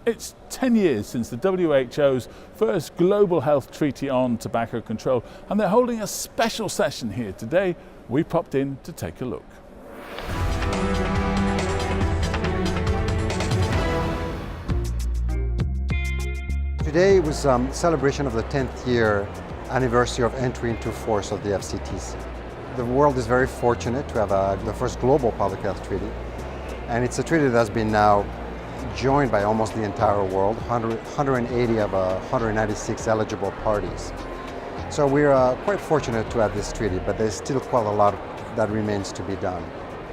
It's 10 years since the WHO's first global health treaty on tobacco control, and they're holding a special session here today. We popped in to take a look. Today was celebration of the 10th year anniversary of entry into force of the FCTC. The world is very fortunate to have the first global public health treaty, and it's a treaty that has been now joined by almost the entire world, 180 of 196 eligible parties. So we're quite fortunate to have this treaty, but there's still quite a lot that remains to be done.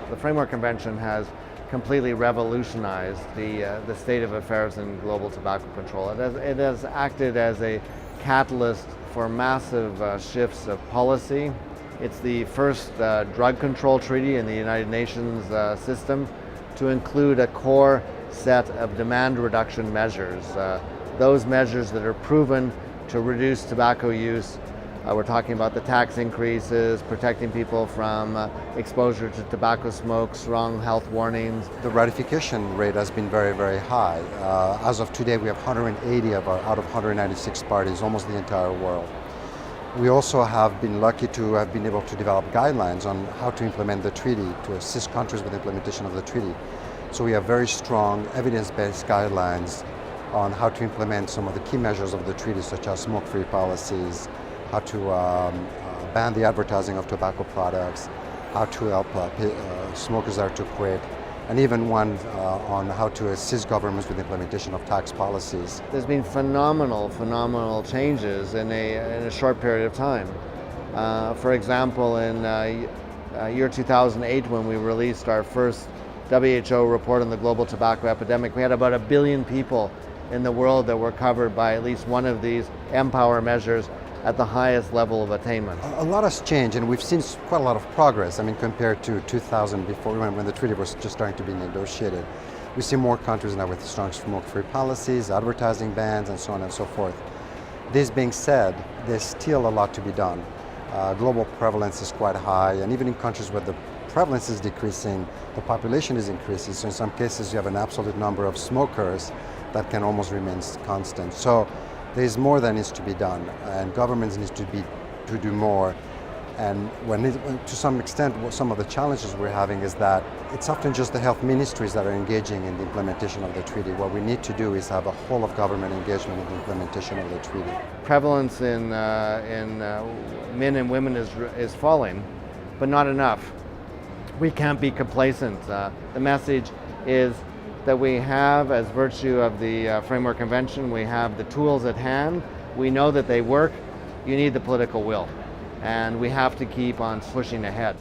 The Framework Convention has completely revolutionized the state of affairs in global tobacco control. It has acted as a catalyst for massive shifts of policy. It's the first drug control treaty in the United Nations system to include a core set of demand reduction measures, those measures that are proven to reduce tobacco use. We're talking about the tax increases, protecting people from exposure to tobacco smoke, strong health warnings. The ratification rate has been very, very high. As of today, we have 180 out of 196 parties, almost the entire world. We also have been lucky to have been able to develop guidelines on how to implement the treaty, to assist countries with the implementation of the treaty. So we have very strong evidence-based guidelines on how to implement some of the key measures of the treaty, such as smoke-free policies, how to ban the advertising of tobacco products, how to help smokers that are to quit, and even one on how to assist governments with the implementation of tax policies. There's been phenomenal changes in a short period of time. For example, in year 2008, when we released our first WHO report on the global tobacco epidemic, we had about 1 billion people in the world that were covered by at least one of these Empower measures at the highest level of attainment. A lot has changed, and we've seen quite a lot of progress. I mean, compared to 2000, before when the treaty was just starting to be negotiated. We see more countries now with strong smoke-free policies, advertising bans, and so on and so forth. This being said, there's still a lot to be done. Global prevalence is quite high, and even in countries where the prevalence is decreasing, the population is increasing. So in some cases, you have an absolute number of smokers that can almost remain constant. So there's more that needs to be done, and governments need to do more. And to some extent, some of the challenges we're having is that it's often just the health ministries that are engaging in the implementation of the treaty. What we need to do is have a whole of government engagement in the implementation of the treaty. Prevalence in men and women is falling, but not enough. We can't be complacent. The message is that we have, as virtue of the Framework Convention, we have the tools at hand. We know that they work. You need the political will, and we have to keep on pushing ahead.